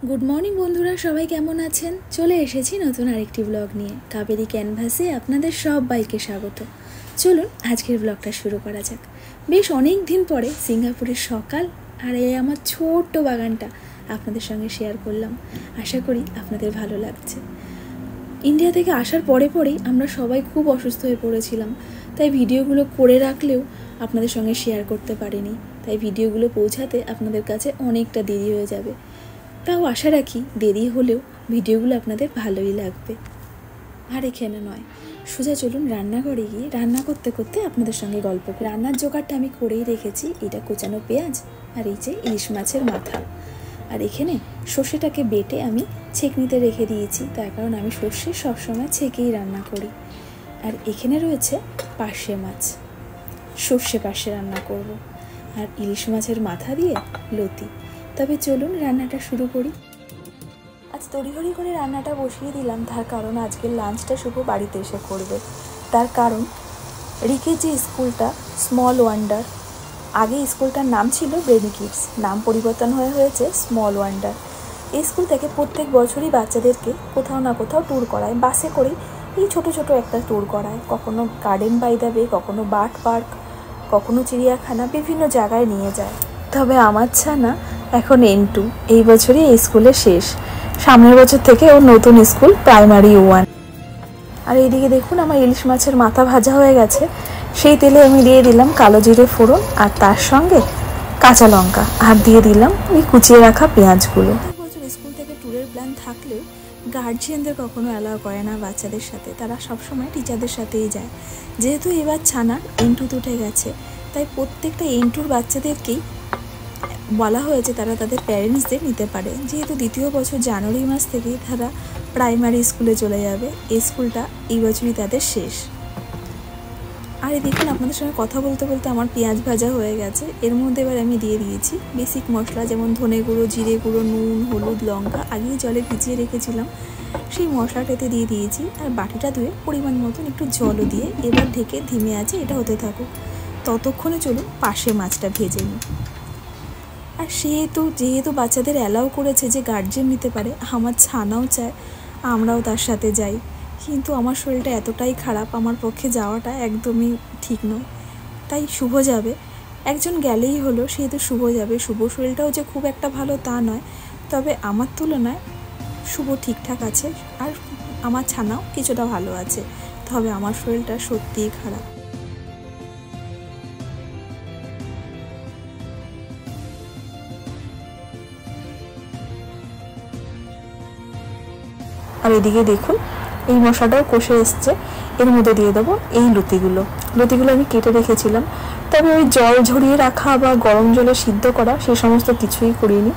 Good morning বন্ধুরা, সবাই কেমন আছেন? চলে এসেছি নতুন আরেকটি ব্লগ নিয়ে। কাবেরী ক্যানভাসে আপনাদের সবাইকে স্বাগত। চলুন আজকের ব্লগটা শুরু করা যাক। বেশ অনেক দিন পরে সিঙ্গাপুরের সকাল আর এই আমার ছোট্ট বাগানটা আপনাদের সঙ্গে শেয়ার করলাম। আশা করি আপনাদের ভালো লাগছে। ইন্ডিয়া থেকে আসার পরেই আমরা সবাই খুব অসুস্থ হয়ে পড়েছিলাম, তাই ভিডিওগুলো করে রাখলেও আপনাদের সঙ্গে শেয়ার করতে পারিনি। তাই ভিডিওগুলো পৌঁছাতে আপনাদের কাছে অনেকটা দেরি হয়ে যাবে। তাও আশা রাখি দেরি হলেও ভিডিওগুলো আপনাদের ভালোই লাগবে। আর এখানে নয়, সোজা চলুন রান্নাঘরে গিয়ে রান্না করতে করতে আপনাদের সঙ্গে গল্প করি। রান্নার জোগাড়টা আমি করেই রেখেছি। এটা কোচানো পেঁয়াজ আর এই যে ইলিশ মাছের মাথা। আর এখানে সর্ষেটাকে বেটে আমি ছেঁকনিতে রেখে দিয়েছি, তার কারণ আমি সর্ষে সবসময় ছেঁকেই রান্না করি। আর এখানে রয়েছে পার্শে মাছ, সর্ষে পার্শে রান্না করব। আর ইলিশ মাছের মাথা দিয়ে লতি। তবে চলুন রান্নাটা শুরু করি। আজ তড়িঘড়ি করে রান্নাটা বসিয়ে দিলাম, তার কারণ আজকের লাঞ্চটা শুভ বাড়িতে এসে করবে। তার কারণ রিকের যে স্কুলটা স্মল ওয়ান্ডার, আগে স্কুলটার নাম ছিল ব্রেনি কিডস, নাম পরিবর্তন হয়েছে স্মল ওয়ান্ডার। এই স্কুল থেকে প্রত্যেক বছরই বাচ্চাদেরকে কোথাও না কোথাও ট্যুর করায়, বাসে করেই এই ছোট ছোট একটা ট্যুর করায়। কখনো গার্ডেন বাই দ্য বে, কখনো বার্ড পার্ক, কখনো চিড়িয়াখানা, বিভিন্ন জায়গায় নিয়ে যায়। তবে আমার ছানা এখন N2, এই বছরই এই স্কুলে শেষ। সামনের বছর থেকে ওর নতুন স্কুল প্রাইমারি 1। আর এইদিকে দেখুন আমার ইলিশ মাছের মাথা ভাজা হয়ে গেছে। সেই তেলে আমি দিয়ে দিলাম কালো জিরে ফোড়ন, আর তার সঙ্গে কাঁচা লঙ্কা, আর দিয়ে দিলাম ওই কুচিয়ে রাখা পেঁয়াজগুলো। প্রত্যেক বছর স্কুল থেকে ট্যুরের প্ল্যান থাকলেও গার্জিয়ানদের কখনো অ্যালাউ করে না বাচ্চাদের সাথে, তারা সবসময় টিচারদের সাথেই যায়। যেহেতু এবার ছানা N2 উঠে গেছে, তাই প্রত্যেকটা N2 বাচ্চাদেরকেই বলা হয়েছে তারা তাদের প্যারেন্টসদের নিতে পারে। যেহেতু দ্বিতীয় বছর জানুয়ারি মাস থেকেই তারা প্রাইমারি স্কুলে চলে যাবে, এই স্কুলটা এই বছরই তাদের শেষ। আর এই দেখুন আপনাদের সঙ্গে কথা বলতে বলতে আমার পেঁয়াজ ভাজা হয়ে গেছে। এর মধ্যে এবার আমি দিয়ে দিয়েছি বেসিক মশলা, যেমন ধনে গুঁড়ো, জিরে গুঁড়ো, নুন, হলুদ, লঙ্কা আগেই জলে ভিজিয়ে রেখেছিলাম, সেই মশলাটাতে দিয়ে দিয়েছি। আর বাটিটা ধুয়ে পরিমাণ মতন একটু জলও দিয়ে এবার ঢেকে ধিমে আছে এটা হতে থাকুক। ততক্ষণে চলুন পার্শে মাছটা ভেজে নিই। আর যেহেতু বাচ্চাদের অ্যালাউ করেছে যে গার্জেন নিতে পারে, আমার ছানাও চায় আমরাও তার সাথে যাই, কিন্তু আমার শরীরটা এতটাই খারাপ, আমার পক্ষে যাওয়াটা একদমই ঠিক নয়। তাই শুভ যাবে, একজন গেলেই হলো, সেহেতু শুভ যাবে। শুভ শরীরটাও যে খুব একটা ভালো তা নয়, তবে আমার তুলনায় শুভ ঠিকঠাক আছে, আর আমার ছানাও কিছুটা ভালো আছে। তবে আমার শরীরটা সত্যিই খারাপ। আর এদিকে দেখুন এই মশলাটাও কষে এসছে। এর মধ্যে দিয়ে দেবো এই লতিগুলো আমি কেটে রেখেছিলাম। তবে ওই জল ঝরিয়ে রাখা বা গরম জলে সিদ্ধ করা সে সমস্ত কিছুই করিনি,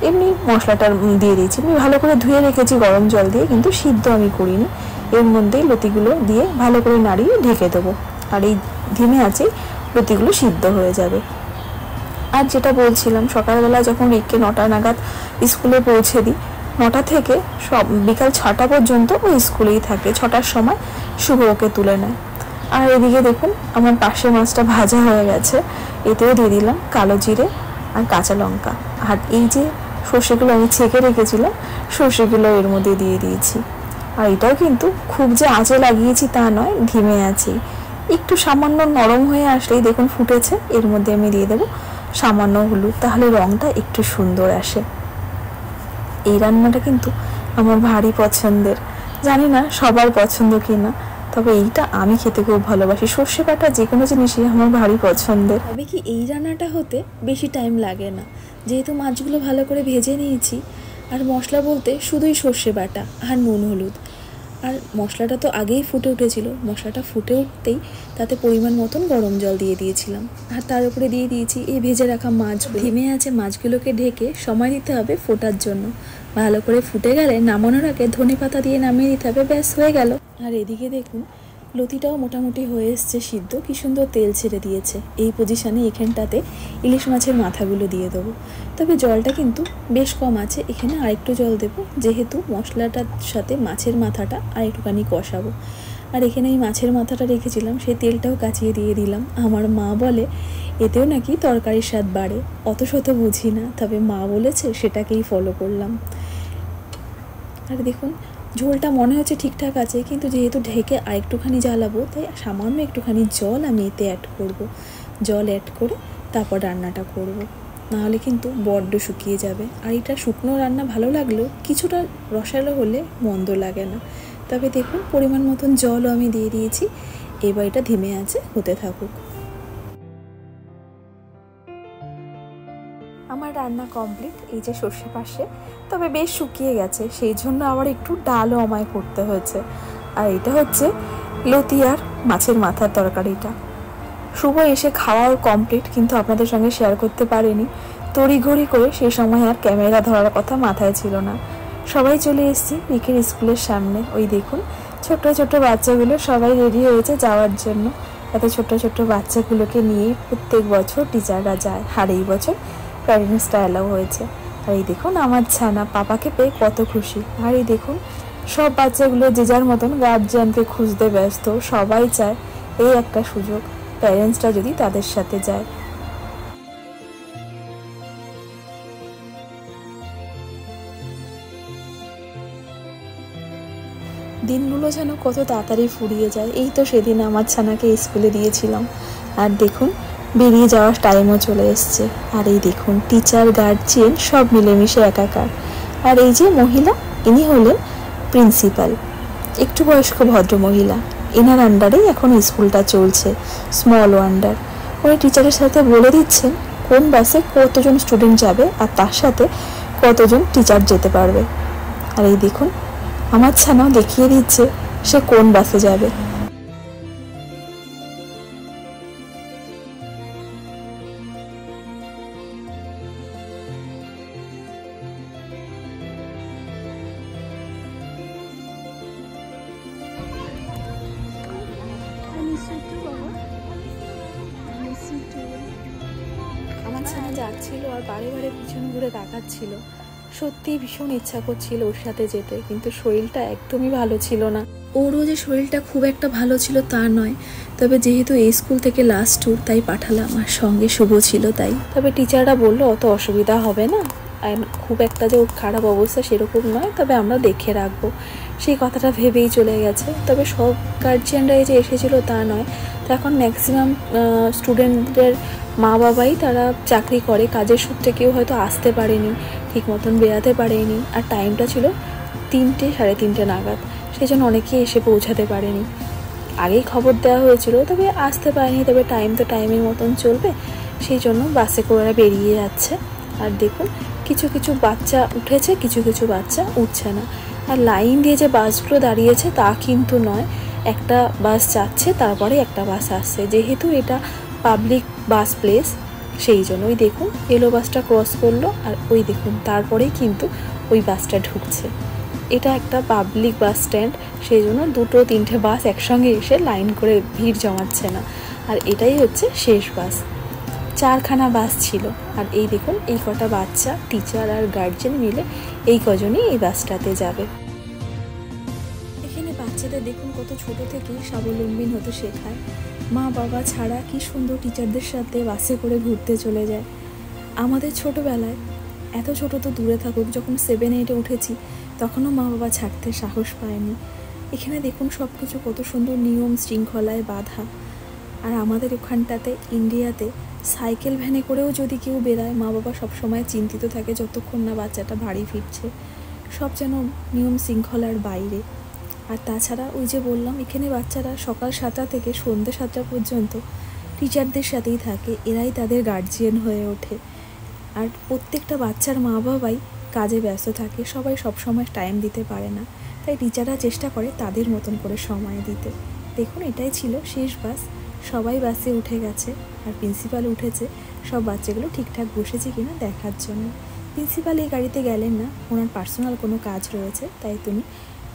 এমনি মশলাটা দিয়ে দিয়েছি। আমি ভালো করে ধুয়ে রেখেছি গরম জল দিয়ে, কিন্তু সিদ্ধ আমি করিনি। এর মধ্যেই লতিগুলো দিয়ে ভালো করে নাড়িয়ে ঢেকে দেবো, আর এই ধিমে আঁচেই লতিগুলো সিদ্ধ হয়ে যাবে। আর যেটা বলছিলাম, সকালবেলা যখন রিককে 9টা নাগাদ স্কুলে পৌঁছে দিই, 9টা থেকে বিকাল 6টা পর্যন্ত ওই স্কুলেই থাকে। 6টার সময় শুভ ওকে তুলে নেয়। আর এদিকে দেখুন আমার পার্শে মাছটা ভাজা হয়ে গেছে, এতেও দিয়ে দিলাম কালো জিরে আর কাঁচা লঙ্কা। আর এই যে সর্ষেগুলো আমি ছেঁকে রেখেছিলাম, সর্ষেগুলো এর মধ্যে দিয়ে দিয়েছি। আর এটাও কিন্তু খুব যে আঁচে লাগিয়েছি তা নয়, ধিমে আছি। একটু সামান্য নরম হয়ে আসলেই দেখুন ফুটেছে। এর মধ্যে আমি দিয়ে দেবো সামান্য হলুদ, তাহলে রঙটা একটু সুন্দর আসে। এই রান্নাটা কিন্তু আমার ভারী পছন্দের, জানি না সবার পছন্দ কিনা, তবে এইটা আমি খেতে খুব ভালোবাসি। সর্ষে বাটা যে কোনো জিনিসই আমার ভারী পছন্দের। তবে কি এই রান্নাটা হতে বেশি টাইম লাগে না, যেহেতু মাছগুলো ভালো করে ভেজে নিয়েছি। আর মশলা বলতে শুধুই সর্ষে বাটা আর নুন হলুদ। আর মশলাটা তো আগেই ফুটে উঠেছিল, মশলাটা ফুটে উঠতেই তাতে পরিমাণ মতন গরম জল দিয়ে দিয়েছিলাম, আর তার উপরে দিয়ে দিয়েছি এই ভেজে রাখা মাছ। ধিমে আছে মাছগুলোকে ঢেকে সময় দিতে হবে ফোটার জন্য। ভালো করে ফুটে গেলে নামানোর আগে ধনেপাতা দিয়ে নামিয়ে দিতে হবে, ব্যাস হয়ে গেল। আর এদিকে দেখুন লতিটাও মোটামুটি হয়ে এসছে সিদ্ধ, কি সুন্দর তেল ছেড়ে দিয়েছে। এই পজিশানে এখানটাতে ইলিশ মাছের মাথাগুলো দিয়ে দেবো। তবে জলটা কিন্তু বেশ কম আছে, এখানে আরেকটু জল দেবো, যেহেতু মশলাটার সাথে মাছের মাথাটা আরেকটুখানি কষাবো। আর এখানে এই মাছের মাথাটা রেখেছিলাম, সেই তেলটাও কাচিয়ে দিয়ে দিলাম। আমার মা বলে এতেও নাকি তরকারির স্বাদ বাড়ে, অত শত বুঝি না, তবে মা বলেছে সেটাকেই ফলো করলাম। আর দেখুন ঝোলটা মনে হচ্ছে ঠিকঠাক আছে, কিন্তু যেহেতু ঢেকে আরেকটুখানি জ্বালাবো তাই সামান্য একটুখানি জল আমি এতে অ্যাড করব। জল অ্যাড করে তারপর রান্নাটা করব, নাহলে কিন্তু বড্ড শুকিয়ে যাবে। আর এটা শুকনো রান্না ভালো লাগলেও কিছুটা রসালো হলে মন্দ লাগে না। তবে দেখুন পরিমাণ মতন জলও আমি দিয়ে দিয়েছি, এবার এটা ধিমে আছে হতে থাকুক। আমার রান্না কমপ্লিট, এই যে সর্ষে পাশে, তবে বেশ শুকিয়ে গেছে, সেই জন্য আবার একটু ডালও আমায় করতে হয়েছে। আর এটা হচ্ছে লতিয়ার মাছের মাথার তরকারিটা। শুভ এসে খাওয়াও কমপ্লিট, কিন্তু আপনাদের সঙ্গে শেয়ার করতে পারিনি, তড়িঘড়ি করে সেই সময় আর ক্যামেরা ধরার কথা মাথায় ছিল না। সবাই চলে এসেছি রিকের স্কুলের সামনে। ওই দেখুন ছোট ছোট বাচ্চাগুলো সবাই রেডি হয়েছে যাওয়ার জন্য। এত ছোট ছোট বাচ্চাগুলোকে নিয়েই প্রত্যেক বছর টিচাররা যায়, আর এই বছর প্যারেন্টসটা অ্যালাউ হয়েছে। আর এই দেখুন আমার ছানা পাপাকে পেয়ে কত খুশি। আর এই দেখুন সব বাচ্চাগুলো যে যার মতন গার্জিয়ানকে খুঁজতে ব্যস্ত, সবাই চায় এই একটা সুযোগ প্যারেন্টসরা যদি তাদের সাথে যায়। দিনগুলো যেন কত তাড়াতাড়ি ফুরিয়ে যায়। এই তো সেদিন আমার ছানাকে স্কুলে দিয়েছিলাম, আর দেখুন বেরিয়ে যাওয়ার টাইমও চলে এসছে। আর এই দেখুন টিচার গার্জিয়ান সব মিলেমিশে একাকার। আর এই যে মহিলা, ইনি হলেন প্রিন্সিপাল, একটু বয়স্ক ভদ্র মহিলা। এনার আন্ডারেই এখন স্কুলটা চলছে, স্মল ওয়ান্ডার। উনি টিচারের সাথে বলে দিচ্ছেন কোন বাসে কতজন স্টুডেন্ট যাবে আর তার সাথে কতজন টিচার যেতে পারবে। আর এই দেখুন আমার ছানাও দেখিয়ে দিচ্ছে সে কোন বাসে যাবে। আমার ছানা যাচ্ছিল আর বারে বারে পিছন ঘুরে তাকাচ্ছিল। সত্যি ভীষণ ইচ্ছা করছিল ওর সাথে যেতে, কিন্তু শরীরটা একদমই ভালো ছিল না। ওরও যে শরীরটা খুব একটা ভালো ছিল তা নয়, তবে যেহেতু এই স্কুল থেকে লাস্ট ট্যুর তাই পাঠালাম, আর সঙ্গে শুভ ছিল তাই। তবে টিচাররা বললো অত অসুবিধা হবে না, আর খুব একটা যে ওর খারাপ অবস্থা সেরকম নয়, তবে আমরা দেখে রাখবো, সেই কথাটা ভেবেই চলে গেছে। তবে সব গার্জিয়ানরাই যে এসেছিলো তা নয়, তো এখন ম্যাক্সিমাম স্টুডেন্টদের মা বাবাই তারা চাকরি করে, কাজের সূত্রে কেউ হয়তো আসতে পারেনি, ঠিক মতন বেরাতে পারেনি, আর টাইমটা ছিল 3টে সাড়ে 3টে নাগাদ, সেই জন্য অনেকেই এসে পৌঁছাতে পারেনি। আগেই খবর দেওয়া হয়েছিল, তবে আসতে পারেনি। তবে টাইম তো টাইমের মতন চলবে, সেই জন্য বাসে করে বেরিয়ে যাচ্ছে। আর দেখুন কিছু কিছু বাচ্চা উঠেছে, কিছু কিছু বাচ্চা উঠছে না। আর লাইন দিয়ে যে বাসগুলো দাঁড়িয়েছে তা কিন্তু নয়, একটা বাস যাচ্ছে তারপরে একটা বাস আসছে। যেহেতু এটা পাবলিক বাস প্লেস, সেই জন্য ওই দেখুন এলো বাসটা ক্রস করলো, আর ওই দেখুন তারপরেই কিন্তু ওই বাসটা ঢুকছে। এটা একটা পাবলিক বাস স্ট্যান্ড, সেই জন্য 2-3টে বাস একসঙ্গে এসে লাইন করে ভিড় জমাচ্ছে না। আর এটাই হচ্ছে শেষ বাস, 4খানা বাস ছিল। আর এই দেখুন এই কটা বাচ্চা, টিচার আর গার্জেন মিলে এই কজনই এই বাসটাতে যাবে। এখানে বাচ্চাদের দেখুন কত ছোট থেকেই স্বাবলম্বী হতে শেখায়। মা বাবা ছাড়া কি সুন্দর টিচারদের সাথে বাসে করে ঘুরতে চলে যায়। আমাদের ছোটোবেলায় এত ছোট তো দূরে থাকুক, যখন 7-8-এ উঠেছি তখনও মা বাবা ছাড়তে সাহস পায়নি। এখানে দেখুন সব কিছু কত সুন্দর নিয়ম শৃঙ্খলায় বাঁধা। আর আমাদের ওখানটাতে ইন্ডিয়াতে সাইকেল ভ্যানে করেও যদি কেউ বেরায়, মা বাবা সবসময় চিন্তিত থাকে যতক্ষণ না বাচ্চাটা বাড়ি ফিরছে। সব যেন নিয়ম শৃঙ্খলার বাইরে। আর তাছাড়া ওই যে বললাম, এখানে বাচ্চারা সকাল 7টা থেকে সন্ধ্যে 7টা পর্যন্ত টিচারদের সাথেই থাকে, এরাই তাদের গার্জিয়ান হয়ে ওঠে। আর প্রত্যেকটা বাচ্চার মা বাবাই কাজে ব্যস্ত থাকে, সবাই সবসময় টাইম দিতে পারে না, তাই টিচাররা চেষ্টা করে তাদের মতন করে সময় দিতে। দেখুন এটাই ছিল শেষ বাস, সবাই বাসে উঠে গেছে, আর প্রিন্সিপাল উঠেছে সব বাচ্চাগুলো ঠিকঠাক বসেছে কিনা দেখার জন্য। প্রিন্সিপাল এই গাড়িতে গেলেন না, ওনার পার্সোনাল কোনো কাজ রয়েছে, তাই তুমি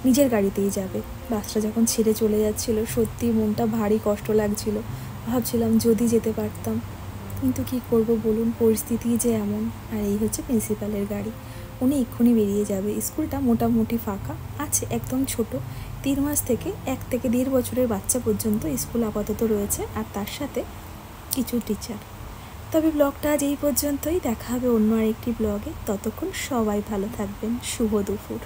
নিজের গাড়িতেই যাবে। বাসটা যখন ছেড়ে চলে যাচ্ছিল সত্যি মনটা ভারী কষ্ট লাগছিল, ভাবছিলাম যদি যেতে পারতাম, কিন্তু কি করব বলুন, পরিস্থিতি যে এমন। আর এই হচ্ছে প্রিন্সিপালের গাড়ি, উনি এক্ষুনি বেরিয়ে যাবে। স্কুলটা মোটামুটি ফাঁকা আছে, একদম ছোট, 3 মাস থেকে 1 থেকে 1.5 বছরের বাচ্চা পর্যন্ত স্কুল আপাতত রয়েছে, আর তার সাথে কিছু টিচার। তবে ব্লগটা আজ এই পর্যন্তই, দেখা হবে অন্য আরেকটি ব্লগে। ততক্ষণ সবাই ভালো থাকবেন। শুভ দুপুর।